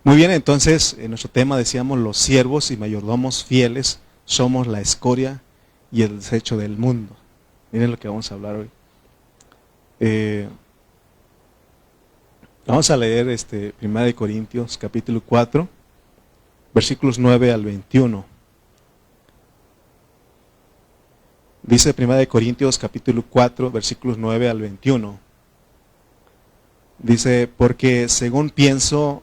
Muy bien, entonces en nuestro tema decíamos los siervos y mayordomos fieles somos la escoria y el desecho del mundo. Miren lo que vamos a hablar hoy. Vamos a leer 1 Corintios capítulo 4, versículos 9 al 21. Dice 1 Corintios capítulo 4, versículos 9 al 21. Dice, porque según pienso,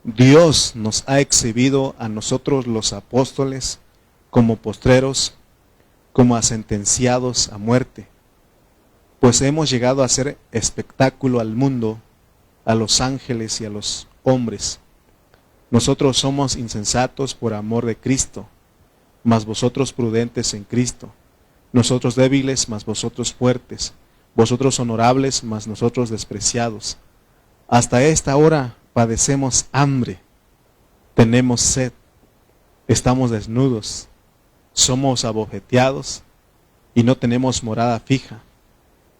Dios nos ha exhibido a nosotros los apóstoles como postreros, como a sentenciados a muerte. Pues hemos llegado a hacer espectáculo al mundo, a los ángeles y a los hombres. Nosotros somos insensatos por amor de Cristo, mas vosotros prudentes en Cristo. Nosotros débiles, mas vosotros fuertes. Vosotros honorables, mas nosotros despreciados. Hasta esta hora padecemos hambre, tenemos sed, estamos desnudos, somos abofeteados y no tenemos morada fija.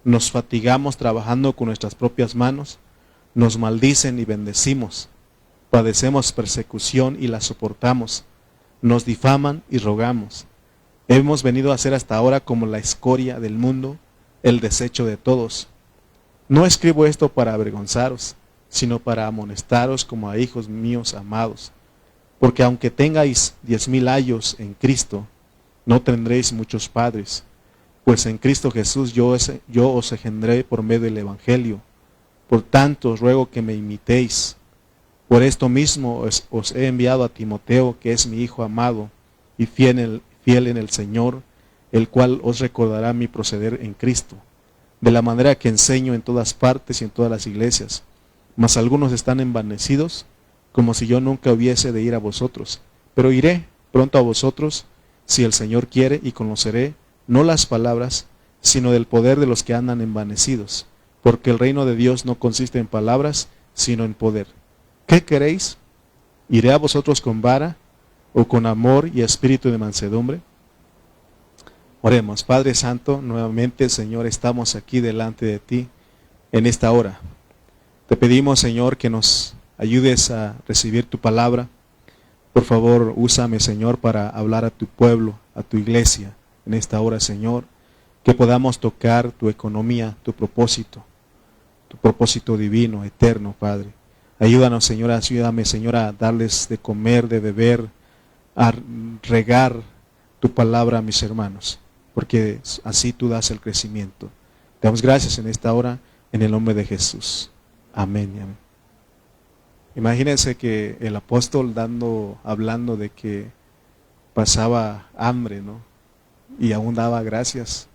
Nos fatigamos trabajando con nuestras propias manos, nos maldicen y bendecimos. Padecemos persecución y la soportamos, nos difaman y rogamos. Hemos venido a ser hasta ahora como la escoria del mundo, el desecho de todos. No escribo esto para avergonzaros, sino para amonestaros como a hijos míos amados. Porque aunque tengáis 10,000 años en Cristo, no tendréis muchos padres. Pues en Cristo Jesús yo os engendré por medio del Evangelio. Por tanto os ruego que me imitéis. Por esto mismo os he enviado a Timoteo, que es mi hijo amado y fiel en el Señor, el cual os recordará mi proceder en Cristo, de la manera que enseño en todas partes y en todas las iglesias. Mas algunos están envanecidos, como si yo nunca hubiese de ir a vosotros. Pero iré pronto a vosotros, si el Señor quiere, y conoceré no las palabras, sino del poder de los que andan envanecidos. Porque el reino de Dios no consiste en palabras, sino en poder. ¿Qué queréis? ¿Iré a vosotros con vara, o con amor y espíritu de mansedumbre? Oremos. Padre Santo, nuevamente, Señor, estamos aquí delante de ti en esta hora. Te pedimos, Señor, que nos ayudes a recibir tu palabra. Por favor, úsame, Señor, para hablar a tu pueblo, a tu iglesia, en esta hora, Señor, que podamos tocar tu economía, tu propósito divino, eterno, Padre. Ayúdanos, Señor, ayúdame, Señor, a darles de comer, de beber, a regar tu palabra a mis hermanos, porque así tú das el crecimiento. Te damos gracias en esta hora, en el nombre de Jesús. Amén y amén. Imagínense que el apóstol hablando de que pasaba hambre, ¿no? Y aún daba gracias.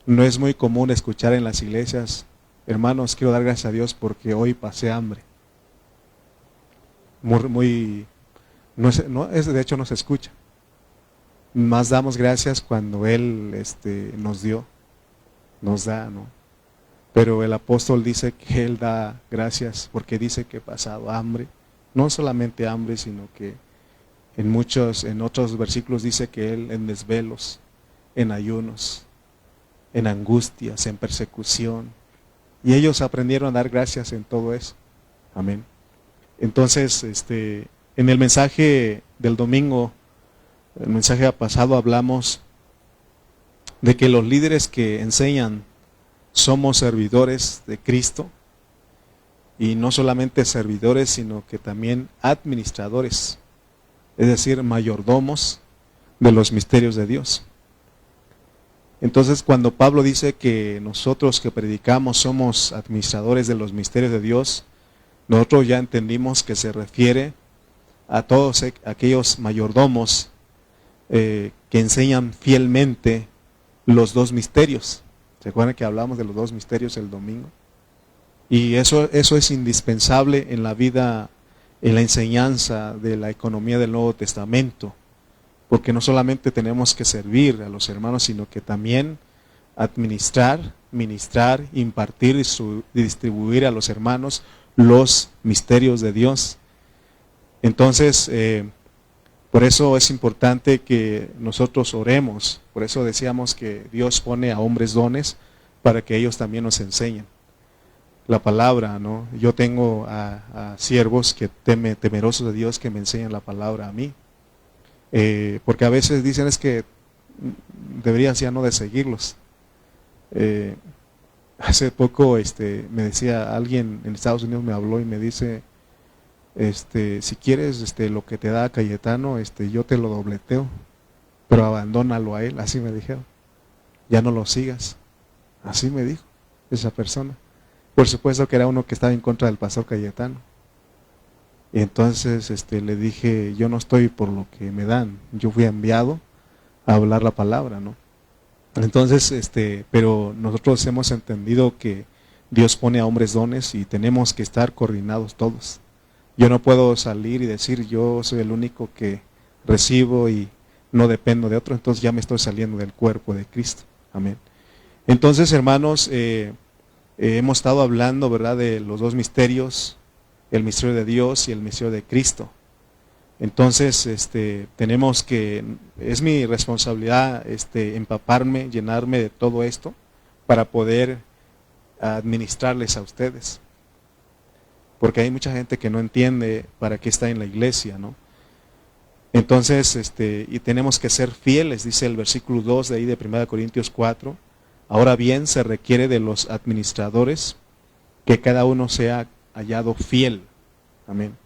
No es muy común escuchar en las iglesias, hermanos, quiero dar gracias a Dios porque hoy pasé hambre. De hecho no se escucha. Más damos gracias cuando Él nos da, ¿no? Pero el apóstol dice que él da gracias porque dice que ha pasado hambre. No solamente hambre, sino que en otros versículos dice que él en desvelos, en ayunos, en angustias, en persecución. Y ellos aprendieron a dar gracias en todo eso. Amén. Entonces, en el mensaje del domingo, el mensaje pasado, hablamos de que los líderes que enseñan somos servidores de Cristo, y no solamente servidores, sino que también administradores, es decir, mayordomos de los misterios de Dios. Entonces, cuando Pablo dice que nosotros que predicamos somos administradores de los misterios de Dios, nosotros ya entendimos que se refiere a todos aquellos mayordomos que enseñan fielmente los dos misterios. ¿Se acuerdan que hablamos de los dos misterios el domingo? Y eso es indispensable en la vida, en la enseñanza de la economía del Nuevo Testamento, porque no solamente tenemos que servir a los hermanos, sino que también administrar, ministrar, impartir y distribuir a los hermanos los misterios de Dios. Entonces, por eso es importante que nosotros oremos. Por eso decíamos que Dios pone a hombres dones para que ellos también nos enseñen. la palabra, ¿no? Yo tengo a siervos que temerosos de Dios que me enseñan la palabra a mí. Porque a veces dicen es que deberías ya no de seguirlos. Hace poco me decía alguien en Estados Unidos, me habló y me dice, si quieres lo que te da Cayetano, yo te lo dobleteo, pero abandónalo a él. Así me dijeron, ya no lo sigas. Así me dijo esa persona. Por supuesto que era uno que estaba en contra del pastor Cayetano. Y entonces le dije, yo no estoy por lo que me dan, yo fui enviado a hablar la palabra, ¿no? Entonces, pero nosotros hemos entendido que Dios pone a hombres dones y tenemos que estar coordinados todos. Yo no puedo salir y decir yo soy el único que recibo y no dependo de otro, entonces ya me estoy saliendo del cuerpo de Cristo. Amén. Entonces, hermanos, hemos estado hablando, ¿verdad?, de los dos misterios, el misterio de Dios y el misterio de Cristo. Entonces, tenemos que, es mi responsabilidad empaparme, llenarme de todo esto para poder administrarles a ustedes. Porque hay mucha gente que no entiende para qué está en la iglesia, ¿no? Entonces, y tenemos que ser fieles, dice el versículo 2 de ahí de 1 Corintios 4. Ahora bien, se requiere de los administradores que cada uno sea hallado fiel. Amén.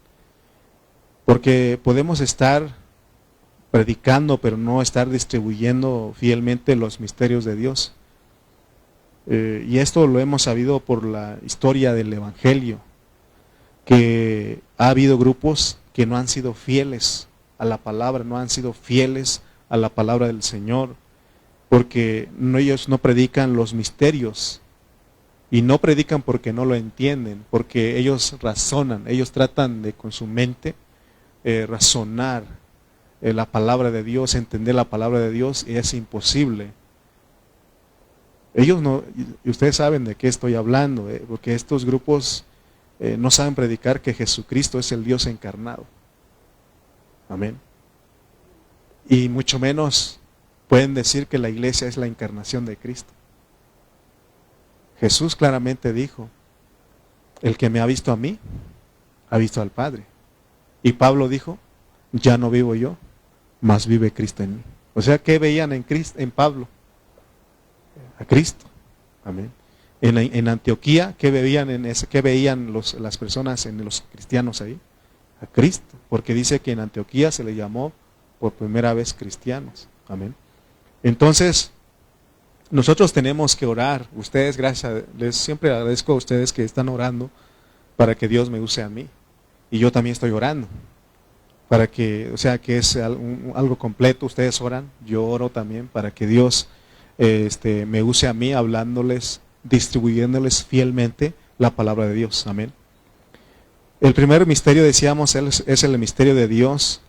Porque podemos estar predicando, pero no estar distribuyendo fielmente los misterios de Dios. Y esto lo hemos sabido por la historia del Evangelio, que ha habido grupos que no han sido fieles a la palabra, no han sido fieles a la palabra del Señor, porque ellos no predican los misterios. Y no predican porque no lo entienden, porque ellos razonan, ellos tratan de con su mente razonar la palabra de Dios, entender la palabra de Dios, y es imposible. Ellos no, y ustedes saben de qué estoy hablando, porque estos grupos no saben predicar que Jesucristo es el Dios encarnado. Amén. Y mucho menos pueden decir que la iglesia es la encarnación de Cristo. Jesús claramente dijo, el que me ha visto a mí, ha visto al Padre. Y Pablo dijo, ya no vivo yo, mas vive Cristo en mí. O sea, ¿qué veían en Pablo? A Cristo. Amén. En Antioquía, ¿qué veían las personas, en los cristianos ahí? A Cristo. Porque dice que en Antioquía se le llamó por primera vez cristianos. Amén. Entonces, nosotros tenemos que orar. Ustedes, les siempre agradezco a ustedes que están orando para que Dios me use a mí. Y yo también estoy orando. Para que, o sea, que es algo completo. Ustedes oran, yo oro también para que Dios me use a mí hablándoles, distribuyéndoles fielmente la palabra de Dios. Amén. El primer misterio, decíamos, es el misterio de Dios.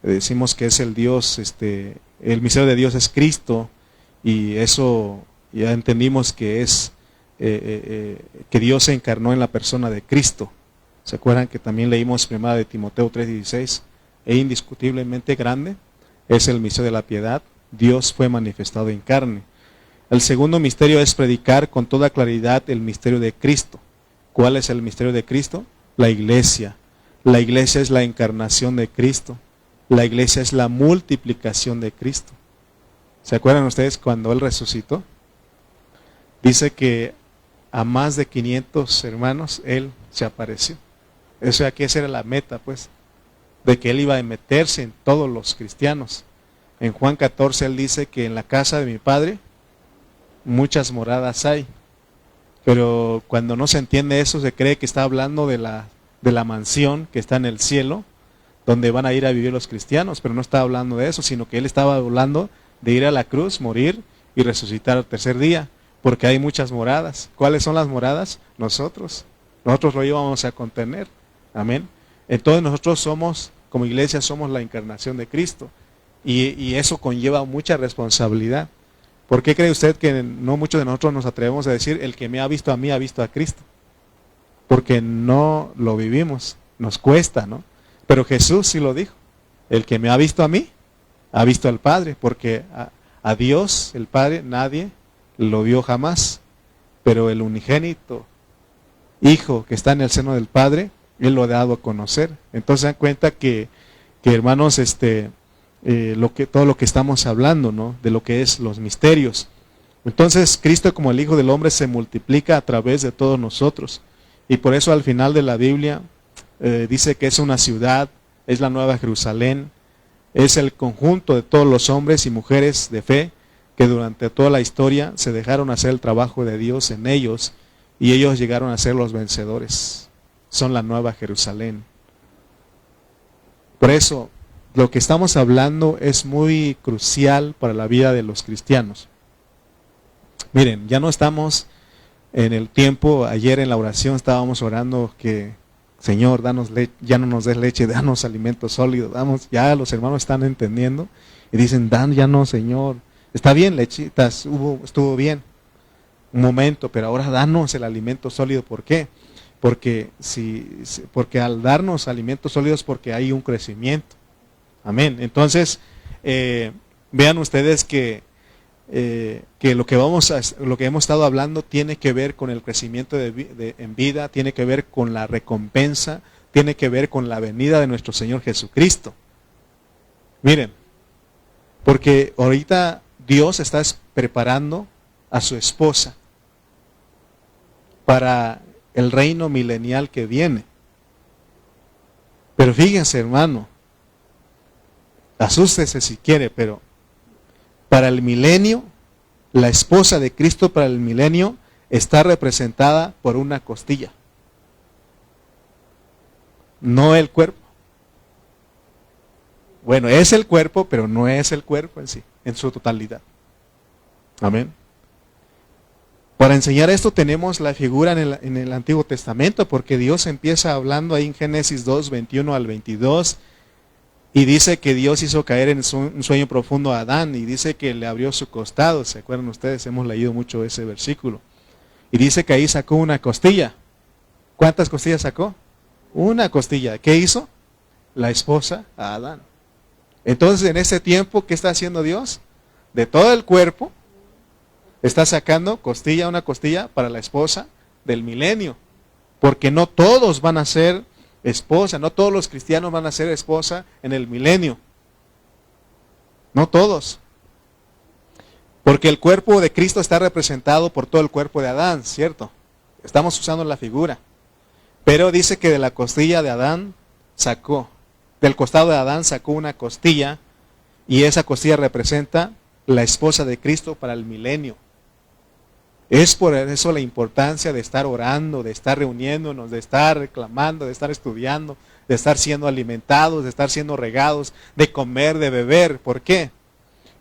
Decimos que es el Dios, el misterio de Dios es Cristo. Y eso ya entendimos que es que Dios se encarnó en la persona de Cristo. ¿Se acuerdan que también leímos 1 de Timoteo 3:16? E indiscutiblemente grande es el misterio de la piedad. Dios fue manifestado en carne. El segundo misterio es predicar con toda claridad el misterio de Cristo. ¿Cuál es el misterio de Cristo? La iglesia. La iglesia es la encarnación de Cristo. La iglesia es la multiplicación de Cristo. ¿Se acuerdan ustedes cuando Él resucitó? Dice que a más de 500 hermanos Él se apareció. O sea que esa era la meta, pues, de que Él iba a meterse en todos los cristianos. En Juan 14 Él dice que en la casa de mi Padre muchas moradas hay. Pero cuando no se entiende eso, se cree que está hablando de la mansión que está en el cielo, donde van a ir a vivir los cristianos, pero no está hablando de eso, sino que Él estaba hablando de ir a la cruz, morir y resucitar al tercer día, porque hay muchas moradas. ¿Cuáles son las moradas? Nosotros lo íbamos a contener. Amén. Entonces nosotros somos, como iglesia, somos la encarnación de Cristo, y eso conlleva mucha responsabilidad. ¿Por qué cree usted que no muchos de nosotros nos atrevemos a decir, el que me ha visto a mí ha visto a Cristo? Porque no lo vivimos, nos cuesta, ¿no? Pero Jesús sí lo dijo, el que me ha visto a mí ha visto al Padre, porque a Dios, el Padre, nadie lo vio jamás, pero el unigénito Hijo que está en el seno del Padre, Él lo ha dado a conocer. Entonces se dan cuenta que hermanos, todo lo que estamos hablando, ¿no? De lo que es los misterios. Entonces Cristo como el Hijo del Hombre se multiplica a través de todos nosotros. Y por eso al final de la Biblia dice que es una ciudad, es la Nueva Jerusalén, es el conjunto de todos los hombres y mujeres de fe que durante toda la historia se dejaron hacer el trabajo de Dios en ellos y ellos llegaron a ser los vencedores. Son la Nueva Jerusalén. Por eso, lo que estamos hablando es muy crucial para la vida de los cristianos. Miren, ya no estamos en el tiempo, ayer en la oración estábamos orando que, Señor, danos ya no nos des leche, danos alimento sólido, ya los hermanos están entendiendo y dicen, ya no, Señor, está bien, lechitas, estuvo bien, un momento, pero ahora danos el alimento sólido. ¿Por qué? Porque al darnos alimentos sólidos, porque hay un crecimiento. Amén. Entonces, vean ustedes que lo que hemos estado hablando tiene que ver con el crecimiento en vida, tiene que ver con la recompensa, tiene que ver con la venida de nuestro Señor Jesucristo. Miren, porque ahorita Dios está preparando a su esposa para el reino milenial que viene. Pero fíjense, hermano, asústese si quiere, pero para el milenio, la esposa de Cristo para el milenio está representada por una costilla, no el cuerpo. Bueno, es el cuerpo, pero no es el cuerpo en sí, en su totalidad. Amén. Para enseñar esto tenemos la figura en el Antiguo Testamento, porque Dios empieza hablando ahí en Génesis 2, 21 al 22, y dice que Dios hizo caer en un sueño profundo a Adán, y dice que le abrió su costado. ¿Se acuerdan ustedes? Hemos leído mucho ese versículo. Y dice que ahí sacó una costilla. ¿Cuántas costillas sacó? Una costilla. ¿Qué hizo? La esposa a Adán. Entonces, en ese tiempo, ¿qué está haciendo Dios? De todo el cuerpo, está sacando una costilla para la esposa del milenio. Porque no todos van a ser esposa, no todos los cristianos van a ser esposa en el milenio. No todos. Porque el cuerpo de Cristo está representado por todo el cuerpo de Adán, ¿cierto? Estamos usando la figura. Pero dice que de la costilla de Adán del costado de Adán sacó una costilla, y esa costilla representa la esposa de Cristo para el milenio. Es por eso la importancia de estar orando, de estar reuniéndonos, de estar reclamando, de estar estudiando, de estar siendo alimentados, de estar siendo regados, de comer, de beber. ¿Por qué?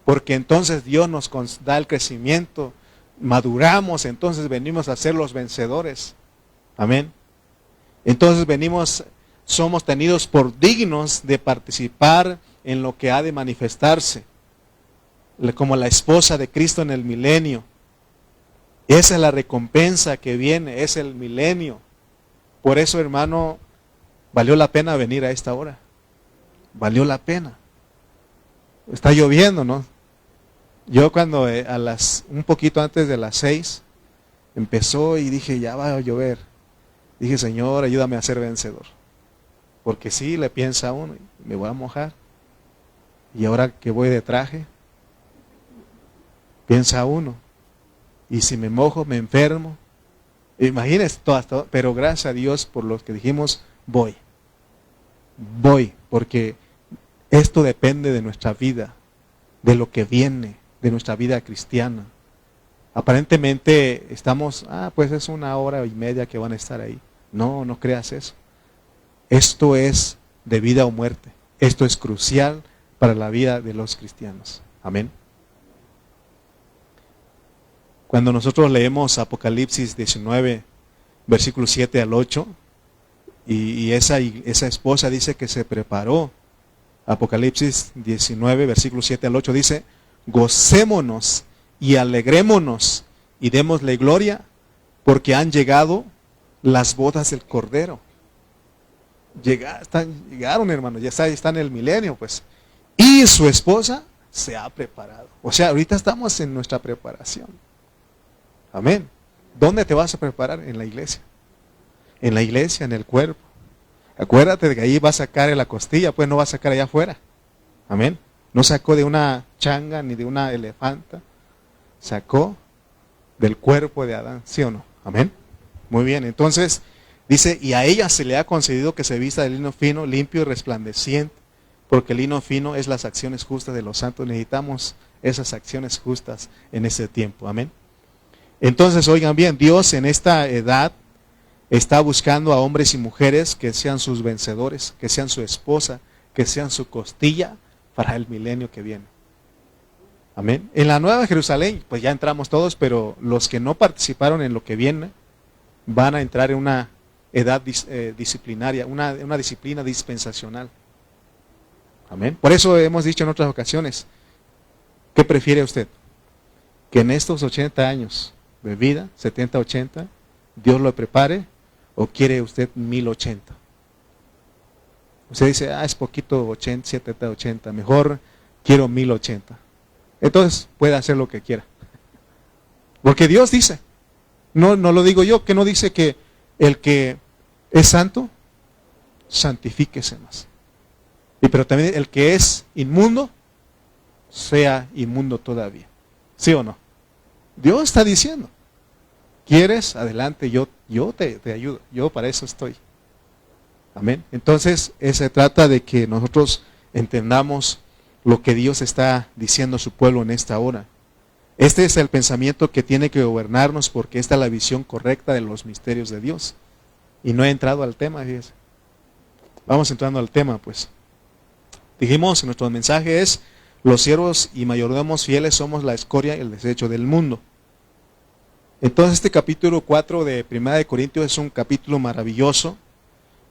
Porque entonces Dios nos da el crecimiento, maduramos, entonces venimos a ser los vencedores. Amén. Entonces somos tenidos por dignos de participar en lo que ha de manifestarse, como la esposa de Cristo en el milenio. Esa es la recompensa que viene, es el milenio. Por eso, hermano, valió la pena venir a esta hora. Valió la pena. Está lloviendo, ¿no? Yo cuando un poquito antes de las 6 empezó y dije, ya va a llover. Dije, Señor, ayúdame a ser vencedor. Porque sí, le piensa uno, me voy a mojar. Y ahora que voy de traje, piensa uno, y si me mojo, me enfermo. Imagínense todo, pero gracias a Dios por los que dijimos, voy, porque esto depende de nuestra vida, de lo que viene, de nuestra vida cristiana. Aparentemente estamos, pues es 1.5 horas que van a estar ahí. No, no creas eso. Esto es de vida o muerte. Esto es crucial para la vida de los cristianos. Amén. Cuando nosotros leemos Apocalipsis 19, versículos 7 al 8, y esa esposa dice que se preparó. Apocalipsis 19, versículos 7 al 8 dice, gocémonos y alegrémonos y démosle gloria, porque han llegado las bodas del Cordero. Llegaron, hermanos, ya están en el milenio, pues. Y su esposa se ha preparado. O sea, ahorita estamos en nuestra preparación. Amén. ¿Dónde te vas a preparar? En la iglesia. En la iglesia, en el cuerpo. Acuérdate de que ahí va a sacar la costilla, pues no va a sacar allá afuera. Amén. No sacó de una changa ni de una elefanta. Sacó del cuerpo de Adán, ¿sí o no? Amén. Muy bien, entonces dice, y a ella se le ha concedido que se vista de lino fino, limpio y resplandeciente, porque el lino fino es las acciones justas de los santos. Necesitamos esas acciones justas en este tiempo. Amén. Entonces, oigan bien, Dios en esta edad está buscando a hombres y mujeres que sean sus vencedores, que sean su esposa, que sean su costilla para el milenio que viene. Amén. En la Nueva Jerusalén, pues ya entramos todos, pero los que no participaron en lo que viene, van a entrar en una edad disciplinaria, una disciplina dispensacional. Amén. Por eso hemos dicho en otras ocasiones, ¿qué prefiere usted? Que en estos 80 años de vida, 70, 80, Dios lo prepare, o quiere usted 1080. Usted dice, es poquito 80, 70, 80, mejor quiero 1080. Entonces puede hacer lo que quiera. Porque Dios dice, no lo digo yo, que no dice que el que es santo, santifíquese más. Pero también el que es inmundo, sea inmundo todavía. ¿Sí o no? Dios está diciendo, ¿quieres? Adelante, yo te ayudo, yo para eso estoy. Amén. Entonces, se trata de que nosotros entendamos lo que Dios está diciendo a su pueblo en esta hora. Este es el pensamiento que tiene que gobernarnos, porque esta es la visión correcta de los misterios de Dios. Y no he entrado al tema, fíjense. Vamos entrando al tema, pues. Dijimos, nuestro mensaje es, los siervos y mayordomos fieles somos la escoria y el desecho del mundo. Entonces este capítulo 4 de 1 de Corintios es un capítulo maravilloso,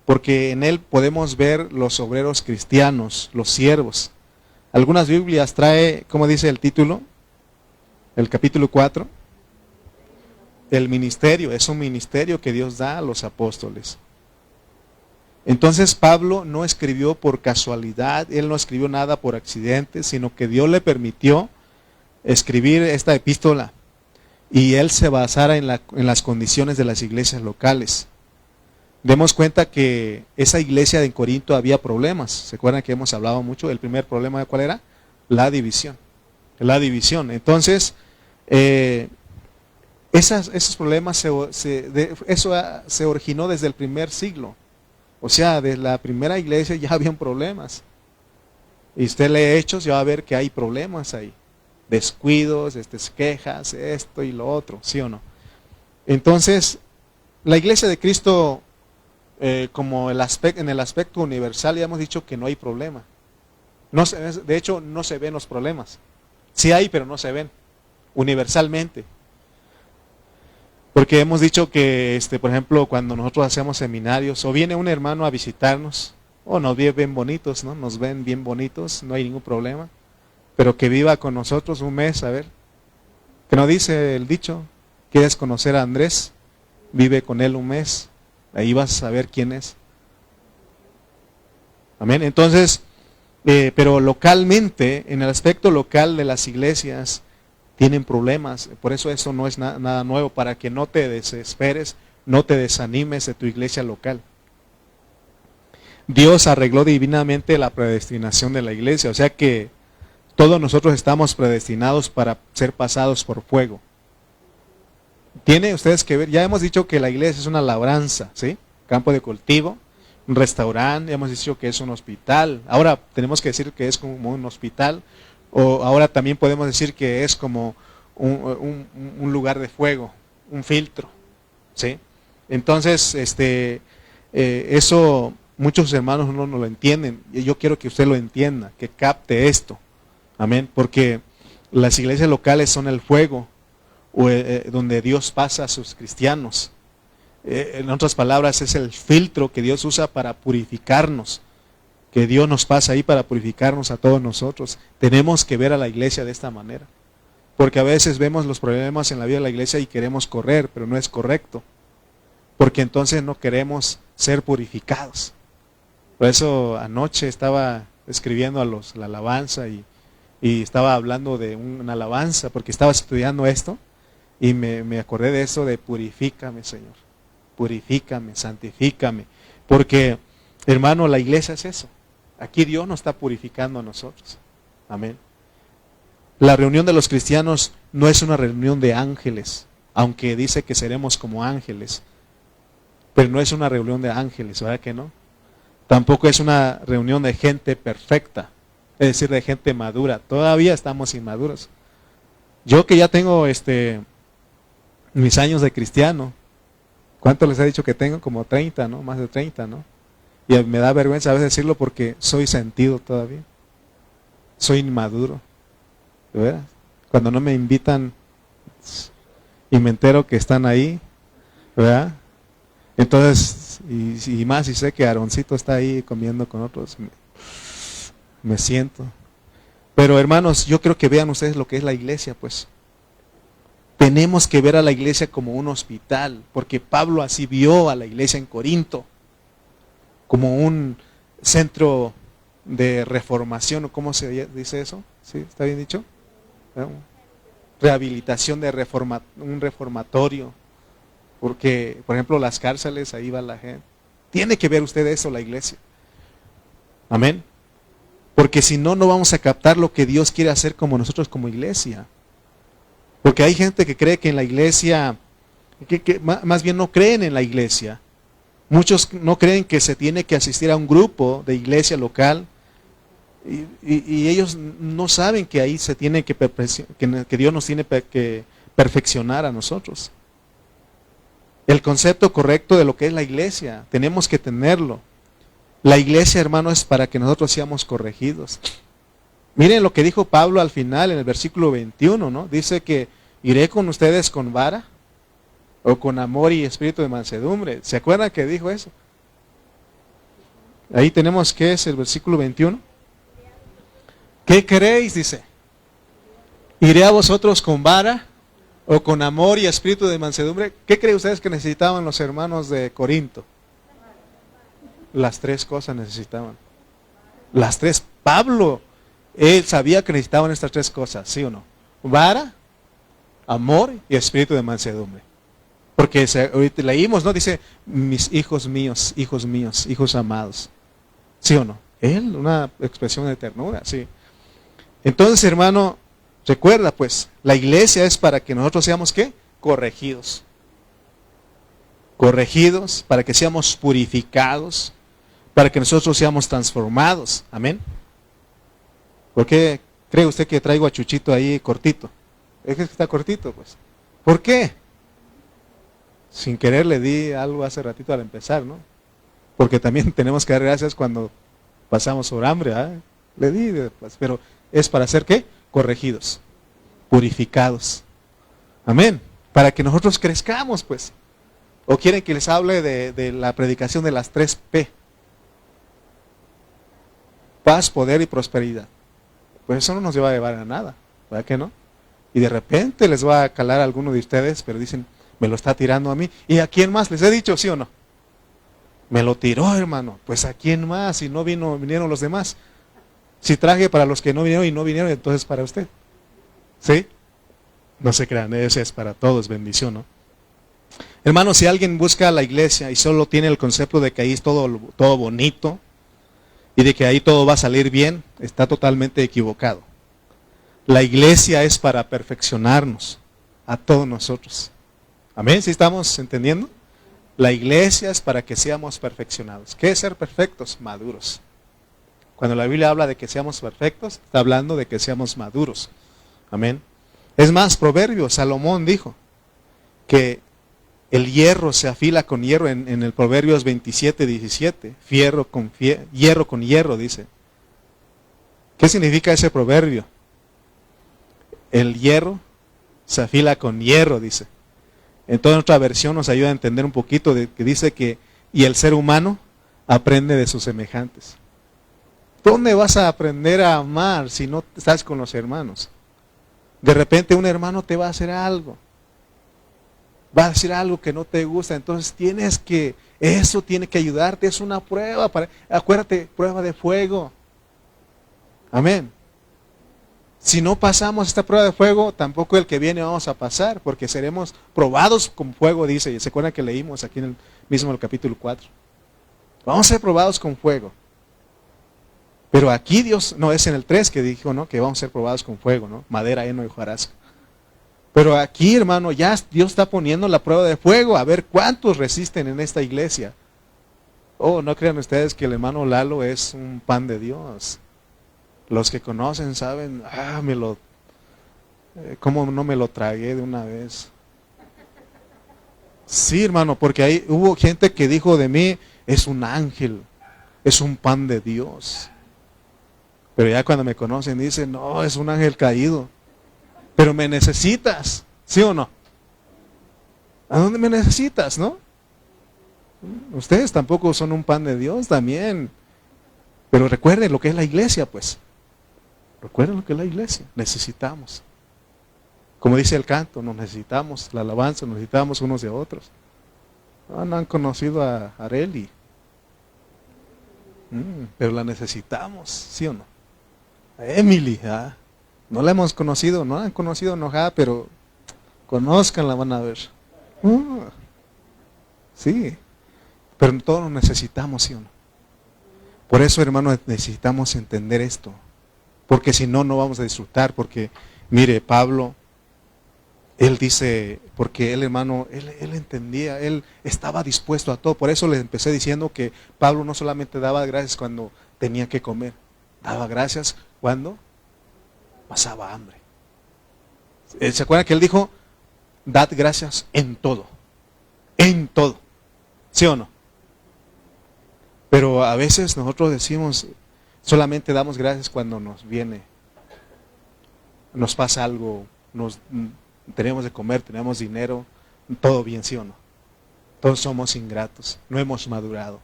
porque en él podemos ver los obreros cristianos, los siervos. Algunas Biblias trae, ¿cómo dice el título? El capítulo 4. El ministerio, es un ministerio que Dios da a los apóstoles. Entonces Pablo no escribió por casualidad, él no escribió nada por accidente, sino que Dios le permitió escribir esta epístola y él se basara en las condiciones de las iglesias locales. Demos cuenta que esa iglesia de Corinto había problemas. ¿Se acuerdan que hemos hablado mucho? El primer problema, ¿cuál era? La división. La división. Entonces, esos problemas eso se originó desde el primer siglo. O sea, desde la primera iglesia ya habían problemas. Y usted lee Hechos, ya va a ver que hay problemas ahí. Descuidos, quejas, esto y lo otro, ¿sí o no? Entonces, la iglesia de Cristo, como en el aspecto universal, ya hemos dicho que no hay problema. De hecho, no se ven los problemas. Sí hay, pero no se ven universalmente. Porque hemos dicho que, por ejemplo, cuando nosotros hacemos seminarios, o viene un hermano a visitarnos, o nos ven bien bonitos, ¿no? Nos ven bien bonitos, no hay ningún problema. Pero que viva con nosotros un mes, a ver. Que no dice el dicho, ¿quieres conocer a Andrés? Vive con él un mes, ahí vas a saber quién es. Amén. Entonces, pero localmente, en el aspecto local de las iglesias, tienen problemas. Por eso no es nada nuevo, para que no te desesperes, no te desanimes de tu iglesia local. Dios arregló divinamente la predestinación de la iglesia, o sea que todos nosotros estamos predestinados para ser pasados por fuego. Tiene ustedes que ver, ya hemos dicho que la iglesia es una labranza, ¿sí? Campo de cultivo, un restaurante, hemos dicho que es un hospital. Ahora tenemos que decir que es como un hospital, o ahora también podemos decir que es como un lugar de fuego, un filtro, ¿sí? Entonces, eso muchos hermanos no lo entienden, y yo quiero que usted lo entienda, que capte esto. Amén, porque las iglesias locales son el fuego donde Dios pasa a sus cristianos. En otras palabras, es el filtro que Dios usa para purificarnos, que Dios nos pasa ahí para purificarnos a todos nosotros. Tenemos que ver a la iglesia de esta manera, porque a veces vemos los problemas en la vida de la iglesia y queremos correr, pero no es correcto, porque entonces no queremos ser purificados. Por eso anoche estaba escribiendo la alabanza y estaba hablando de una alabanza, porque estaba estudiando esto y me acordé de eso de purifícame, Señor. purifícame, santifícame. Porque, hermano, la iglesia es eso. Aquí Dios nos está purificando a nosotros. Amén. La reunión de los cristianos no es una reunión de ángeles, aunque dice que seremos como ángeles. Pero no es una reunión de ángeles, ¿verdad que no? Tampoco es una reunión de gente perfecta, es decir, de gente madura. Todavía estamos inmaduros. Yo que ya tengo mis años de cristiano, ¿cuánto les he dicho que tengo? Como 30, ¿no? Más de 30, ¿no? Y me da vergüenza a veces decirlo porque soy sentido todavía. Soy inmaduro. ¿De veras? Cuando no me invitan y me entero que están ahí, ¿verdad? Entonces, y más, y sé que Aaroncito está ahí comiendo con otros, me siento. Pero hermanos, yo creo que vean ustedes lo que es la iglesia, pues. Tenemos que ver a la iglesia como un hospital, porque Pablo así vio a la iglesia en Corinto, como un centro de reformación, o ¿cómo se dice eso? ¿Sí? ¿Está bien dicho? Rehabilitación de un reformatorio. Porque, por ejemplo, las cárceles, ahí va la gente. Tiene que ver usted eso, la iglesia. Amén. Porque si no, no vamos a captar lo que Dios quiere hacer como nosotros como iglesia. Porque hay gente que cree que en la iglesia, que más bien no creen en la iglesia. Muchos no creen que se tiene que asistir a un grupo de iglesia local. Y ellos no saben que ahí se tiene que Dios nos tiene que perfeccionar a nosotros. El concepto correcto de lo que es la iglesia, tenemos que tenerlo. La iglesia, hermano, es para que nosotros seamos corregidos. Miren lo que dijo Pablo al final en el versículo 21, ¿no? Dice que iré con ustedes con vara o con amor y espíritu de mansedumbre. ¿Se acuerdan que dijo eso? Ahí tenemos que es el versículo 21. ¿Qué queréis? Dice. ¿Iré a vosotros con vara o con amor y espíritu de mansedumbre? ¿Qué creen ustedes que necesitaban los hermanos de Corinto? Las tres cosas necesitaban. Las tres. Pablo, él sabía que necesitaban estas tres cosas, ¿sí o no? Vara, amor y espíritu de mansedumbre. Porque ahorita leímos, ¿no? Dice, mis hijos míos, hijos amados. ¿Sí o no? Él, una expresión de ternura, sí. Entonces, hermano, recuerda pues, la iglesia es para que nosotros seamos, ¿qué? Corregidos. Corregidos, para que seamos purificados, para que nosotros seamos transformados. Amén. ¿Por qué cree usted que traigo a Chuchito ahí cortito? Es que está cortito, pues. ¿Por qué? Sin querer le di algo hace ratito al empezar, ¿no? Porque también tenemos que dar gracias cuando pasamos por hambre, ¿eh? Le di, pues, pero es para ser, ¿qué? Corregidos, purificados. Amén. Para que nosotros crezcamos, pues. ¿O quieren que les hable de la predicación de las 3 P? Paz, poder y prosperidad. Pues eso no nos va a llevar a nada, ¿verdad que no? Y de repente les va a calar a alguno de ustedes, pero dicen, me lo está tirando a mí. ¿Y a quién más? ¿Les he dicho, sí o no? Me lo tiró, hermano. Pues ¿a quién más? Si no vinieron los demás. Si traje para los que no vinieron y no vinieron, entonces para usted. ¿Sí? No se crean, ese es para todos, bendición, ¿no? Hermano, si alguien busca a la iglesia y solo tiene el concepto de que ahí es todo bonito y de que ahí todo va a salir bien, está totalmente equivocado. La iglesia es para perfeccionarnos a todos nosotros. ¿Amén? ¿Sí estamos entendiendo? La iglesia es para que seamos perfeccionados. ¿Qué es ser perfectos? Maduros. Cuando la Biblia habla de que seamos perfectos, está hablando de que seamos maduros. Amén. Es más, Proverbios, Salomón dijo que el hierro se afila con hierro en el Proverbios 27:17. Hierro con hierro, dice. ¿Qué significa ese proverbio? El hierro se afila con hierro, dice. Entonces otra versión nos ayuda a entender un poquito de que dice que y el ser humano aprende de sus semejantes. ¿Dónde vas a aprender a amar si no estás con los hermanos? De repente un hermano te va a hacer algo. Va a decir algo que no te gusta, entonces eso tiene que ayudarte, es una prueba. Acuérdate, prueba de fuego. Amén. Si no pasamos esta prueba de fuego, tampoco el que viene vamos a pasar, porque seremos probados con fuego, dice. ¿Se acuerdan que leímos aquí en el mismo el capítulo 4? Vamos a ser probados con fuego. Pero aquí Dios, no, es en el 3 que dijo, ¿no? Que vamos a ser probados con fuego, ¿no? Madera, heno y hojarasca. Pero aquí, hermano, ya Dios está poniendo la prueba de fuego, a ver cuántos resisten en esta iglesia. Oh, no crean ustedes que el hermano Lalo es un pan de Dios. Los que conocen saben, cómo no me lo tragué de una vez. Sí, hermano, porque ahí hubo gente que dijo de mí, es un ángel, es un pan de Dios. Pero ya cuando me conocen dicen, no, es un ángel caído. Pero me necesitas, ¿sí o no? ¿A dónde me necesitas, no? Ustedes tampoco son un pan de Dios también. Pero recuerden lo que es la iglesia, pues. Recuerden lo que es la iglesia. Necesitamos. Como dice el canto, nos necesitamos, la alabanza, nos necesitamos unos de otros. No han conocido a Areli. Pero la necesitamos, ¿sí o no? A Emily, no la hemos conocido, no la han conocido enojada, pero conózcanla, van a ver. Sí, pero todos nos necesitamos, ¿sí o no? Por eso, hermano, necesitamos entender esto. Porque si no, no vamos a disfrutar. Porque, mire, Pablo, él dice, porque él, hermano, él entendía, él estaba dispuesto a todo. Por eso le empecé diciendo que Pablo no solamente daba gracias cuando tenía que comer, daba gracias cuando pasaba hambre. ¿Se acuerdan que él dijo, dad gracias en todo? En todo. ¿Sí o no? Pero a veces nosotros decimos, solamente damos gracias cuando nos viene, nos pasa algo, tenemos de comer, tenemos dinero, todo bien, ¿sí o no? Todos somos ingratos, no hemos madurado.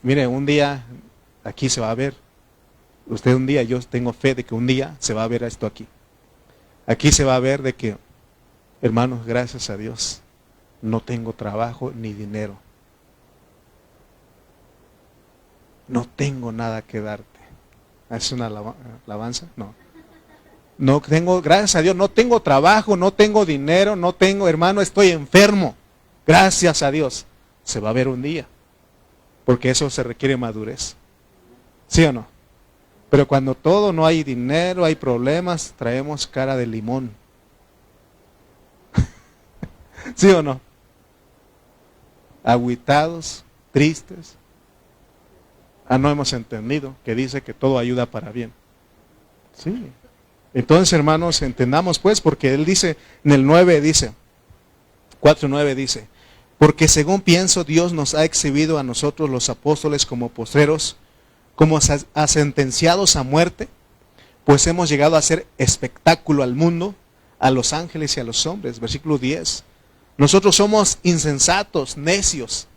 Mire, un día aquí se va a ver, usted un día, yo tengo fe de que un día se va a ver esto aquí. Aquí se va a ver de que, hermanos, gracias a Dios, no tengo trabajo ni dinero. No tengo nada que darte. ¿Es una alabanza? No. No tengo, gracias a Dios, no tengo trabajo, no tengo dinero, no tengo, hermano, estoy enfermo. Gracias a Dios. Se va a ver un día. Porque eso se requiere madurez. ¿Sí o no? Pero cuando todo no hay dinero, hay problemas, traemos cara de limón. ¿Sí o no? Agüitados, tristes. No hemos entendido que dice que todo ayuda para bien. Sí. Entonces, hermanos, entendamos pues, porque él dice, en el 9 dice, 4:9 dice, porque según pienso, Dios nos ha exhibido a nosotros los apóstoles como postreros, como a sentenciados a muerte, pues hemos llegado a hacer espectáculo al mundo, a los ángeles y a los hombres. Versículo 10. Nosotros somos insensatos, necios,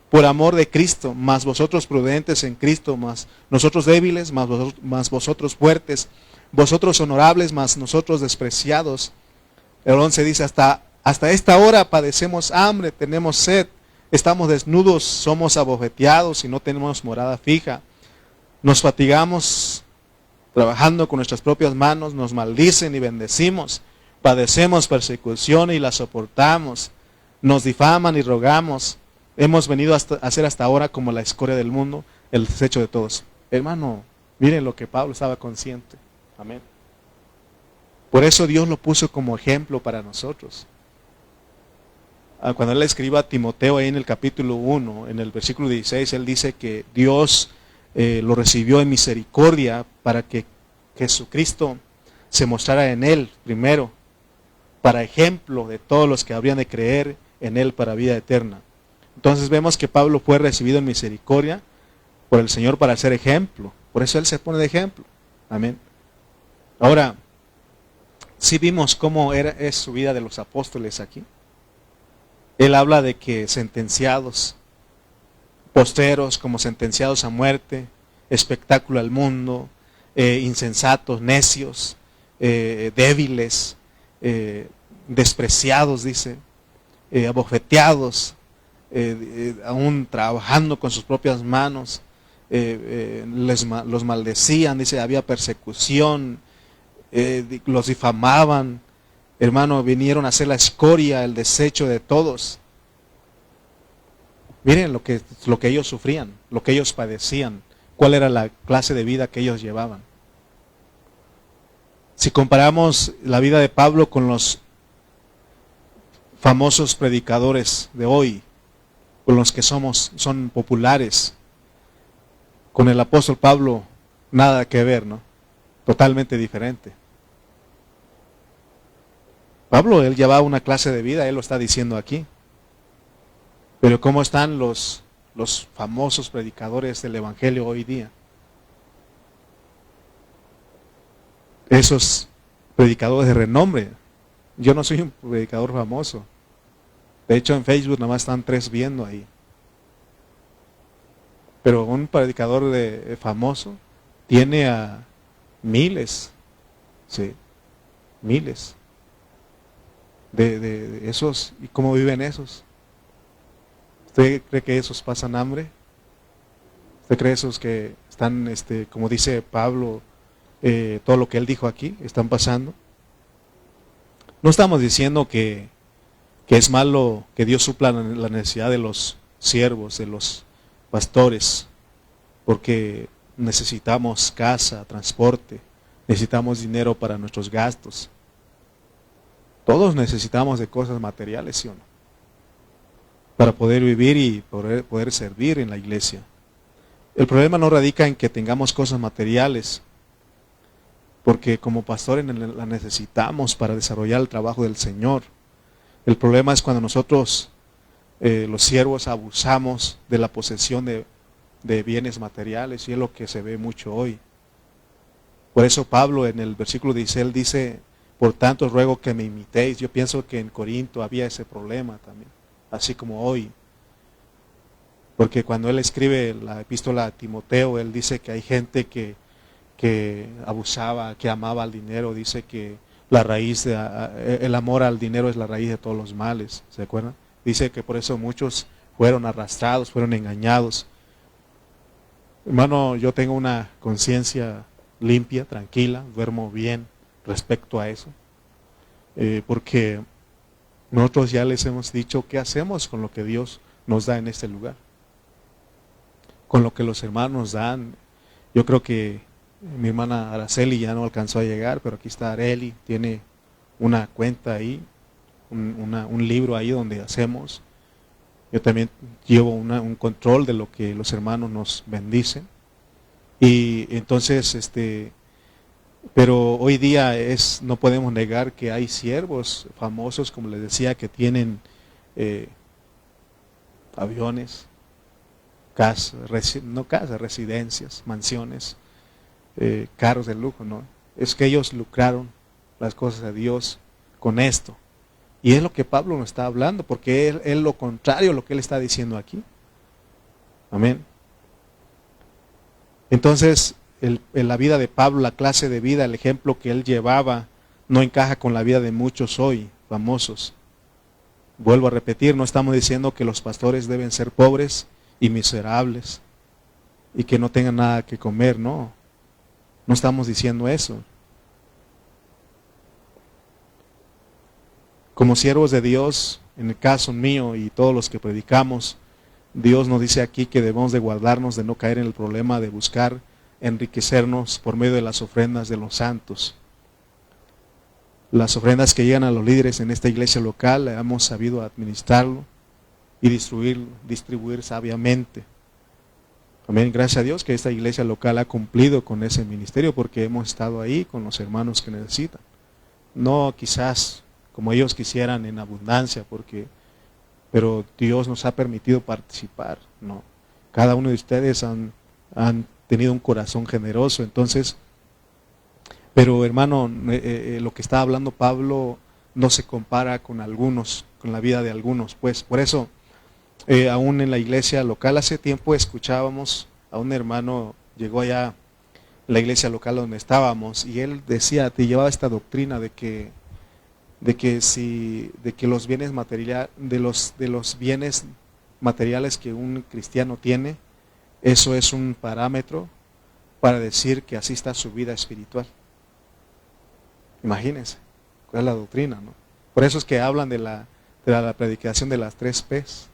por amor de Cristo, más vosotros prudentes en Cristo, más nosotros débiles, más vosotros fuertes, vosotros honorables, más nosotros despreciados. El 11 dice, hasta esta hora padecemos hambre, tenemos sed, estamos desnudos, somos abofeteados y no tenemos morada fija. Nos fatigamos trabajando con nuestras propias manos, nos maldicen y bendecimos, padecemos persecución y la soportamos, nos difaman y rogamos. Hemos venido a ser hasta ahora como la escoria del mundo, el desecho de todos. Hermano, miren lo que Pablo estaba consciente. Amén. Por eso Dios lo puso como ejemplo para nosotros. Cuando él le escribe a Timoteo ahí en el capítulo 1, en el versículo 16, él dice que Dios lo recibió en misericordia para que Jesucristo se mostrara en él primero, para ejemplo de todos los que habrían de creer en él para vida eterna. Entonces vemos que Pablo fue recibido en misericordia por el Señor para ser ejemplo. Por eso él se pone de ejemplo. Amén. Ahora, sí vimos cómo es su vida de los apóstoles aquí. Él habla de que sentenciados, posteros como sentenciados a muerte, espectáculo al mundo, insensatos, necios, débiles, despreciados, dice, abofeteados, aún trabajando con sus propias manos, los maldecían, dice, había persecución, los difamaban. Hermano, vinieron a ser la escoria, el desecho de todos. Miren lo que ellos sufrían, lo que ellos padecían, cuál era la clase de vida que ellos llevaban. Si comparamos la vida de Pablo con los famosos predicadores de hoy, con los que son populares, con el apóstol Pablo, nada que ver, ¿no? Totalmente diferente. Pablo, él llevaba una clase de vida, él lo está diciendo aquí. Pero ¿cómo están los famosos predicadores del Evangelio hoy día? Esos predicadores de renombre. Yo no soy un predicador famoso. De hecho, en Facebook nada más están 3 viendo ahí. Pero un predicador famoso tiene a miles, sí, miles de esos. ¿Y cómo viven esos? ¿Usted cree que esos pasan hambre? ¿Usted cree esos que están, como dice Pablo, todo lo que él dijo aquí, están pasando? No estamos diciendo que es malo que Dios supla la necesidad de los siervos, de los pastores, porque necesitamos casa, transporte, necesitamos dinero para nuestros gastos. Todos necesitamos de cosas materiales, ¿sí o no? Para poder vivir y poder servir en la iglesia. El problema no radica en que tengamos cosas materiales, porque como pastores la necesitamos para desarrollar el trabajo del Señor. El problema es cuando nosotros, los siervos, abusamos de la posesión de bienes materiales, y es lo que se ve mucho hoy. Por eso Pablo en el versículo 16, él dice, por tanto ruego que me imitéis. Yo pienso que en Corinto había ese problema también, así como hoy. Porque cuando él escribe la epístola a Timoteo, él dice que hay gente que abusaba, que amaba al dinero. Dice que el amor al dinero es la raíz de todos los males, ¿se acuerdan? Dice que por eso muchos fueron arrastrados, fueron engañados. Hermano, yo tengo una conciencia limpia, tranquila, duermo bien respecto a eso, porque nosotros ya les hemos dicho qué hacemos con lo que Dios nos da en este lugar, con lo que los hermanos dan. Yo creo que mi hermana Araceli ya no alcanzó a llegar, pero aquí está Areli, tiene una cuenta ahí, un libro ahí donde hacemos. Yo también llevo un control de lo que los hermanos nos bendicen. Y entonces, pero hoy día no podemos negar que hay siervos famosos, como les decía, que tienen aviones, residencias, mansiones, carros de lujo, ¿no? Es que ellos lucraron las cosas de Dios con esto. Y es lo que Pablo nos está hablando, porque él lo contrario a lo que él está diciendo aquí. Amén. Entonces, en la vida de Pablo, la clase de vida, el ejemplo que él llevaba, no encaja con la vida de muchos hoy famosos. Vuelvo a repetir, no estamos diciendo que los pastores deben ser pobres y miserables y que no tengan nada que comer, no. No estamos diciendo eso. Como siervos de Dios, en el caso mío y todos los que predicamos, Dios nos dice aquí que debemos de guardarnos de no caer en el problema de buscar enriquecernos por medio de las ofrendas de los santos. Las ofrendas que llegan a los líderes en esta iglesia local, hemos sabido administrarlo y distribuir sabiamente. Amén. Gracias a Dios que esta iglesia local ha cumplido con ese ministerio, porque hemos estado ahí con los hermanos que necesitan. No quizás como ellos quisieran en abundancia, pero Dios nos ha permitido participar, ¿no? Cada uno de ustedes han tenido un corazón generoso. Entonces, pero hermano, lo que está hablando Pablo no se compara con la vida de algunos, pues. Por eso, aún en la iglesia local, hace tiempo escuchábamos a un hermano, llegó allá a la iglesia local donde estábamos, y él decía, te llevaba esta doctrina de que los bienes materiales que un cristiano tiene, eso es un parámetro para decir que así está su vida espiritual. Imagínense, cuál es la doctrina, ¿no? Por eso es que hablan de la predicación de las 3 P's.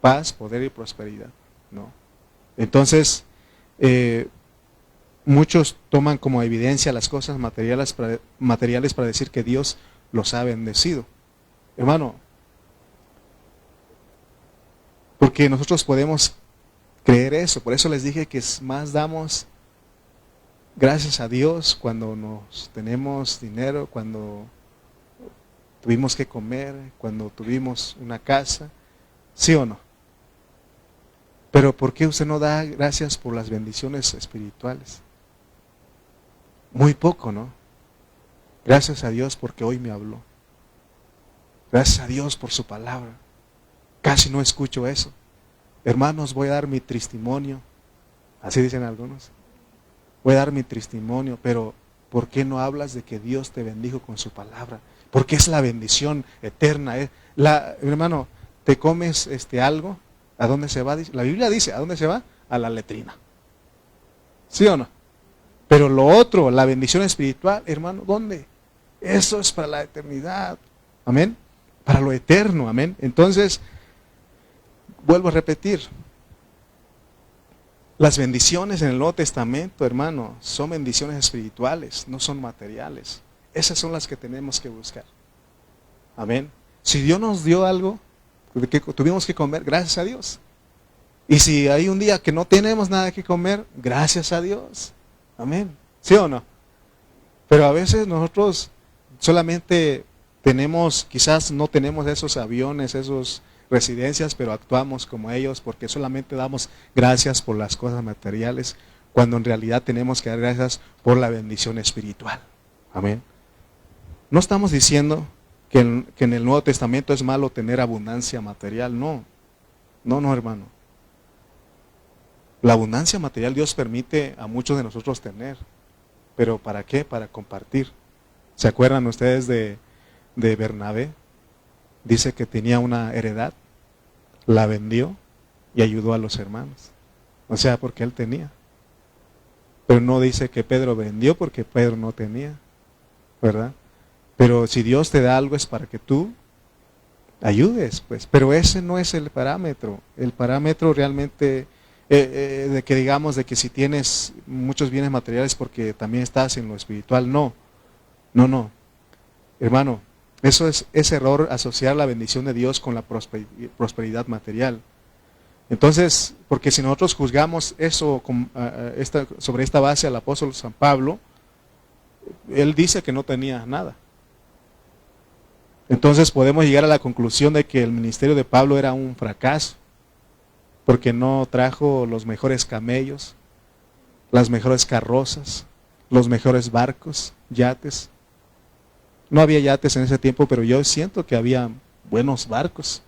Paz, poder y prosperidad, ¿no? Entonces, muchos toman como evidencia las cosas materiales para decir que Dios los ha bendecido. Hermano, porque nosotros podemos creer eso. Por eso les dije que más damos gracias a Dios cuando nos tenemos dinero, cuando tuvimos que comer, cuando tuvimos una casa, ¿sí o no? Pero ¿por qué usted no da gracias por las bendiciones espirituales? Muy poco, ¿no? Gracias a Dios porque hoy me habló. Gracias a Dios por su palabra. Casi no escucho eso. Hermanos, voy a dar mi testimonio. Así dicen algunos. Voy a dar mi testimonio, pero ¿por qué no hablas de que Dios te bendijo con su palabra? Porque es la bendición eterna. Hermano, te comes algo, ¿a dónde se va? La Biblia dice, ¿a dónde se va? A la letrina. ¿Sí o no? Pero lo otro, la bendición espiritual, hermano, ¿dónde? Eso es para la eternidad. Amén. Para lo eterno, amén. Entonces, vuelvo a repetir. Las bendiciones en el Nuevo Testamento, hermano, son bendiciones espirituales, no son materiales. Esas son las que tenemos que buscar. Amén. Si Dios nos dio algo que tuvimos que comer, gracias a Dios. Y si hay un día que no tenemos nada que comer, gracias a Dios. Amén. ¿Sí o no? Pero a veces nosotros solamente quizás no tenemos esos aviones, esas residencias, pero actuamos como ellos porque solamente damos gracias por las cosas materiales, cuando en realidad tenemos que dar gracias por la bendición espiritual. Amén. No estamos diciendo que en el Nuevo Testamento es malo tener abundancia material, no. No, hermano. La abundancia material Dios permite a muchos de nosotros tener. ¿Pero para qué? Para compartir. ¿Se acuerdan ustedes de Bernabé? Dice que tenía una heredad, la vendió y ayudó a los hermanos. O sea, porque él tenía. Pero no dice que Pedro vendió porque Pedro no tenía, ¿verdad? Pero si Dios te da algo es para que tú ayudes, pues. Pero ese no es el parámetro. El parámetro realmente de que digamos de que si tienes muchos bienes materiales porque también estás en lo espiritual, no. Hermano, eso es error asociar la bendición de Dios con la prosperidad material. Entonces, porque si nosotros juzgamos eso sobre esta base al apóstol San Pablo, él dice que no tenía nada. Entonces podemos llegar a la conclusión de que el ministerio de Pablo era un fracaso, porque no trajo los mejores camellos, las mejores carrozas, los mejores barcos, yates. No había yates en ese tiempo, pero yo siento que había buenos barcos,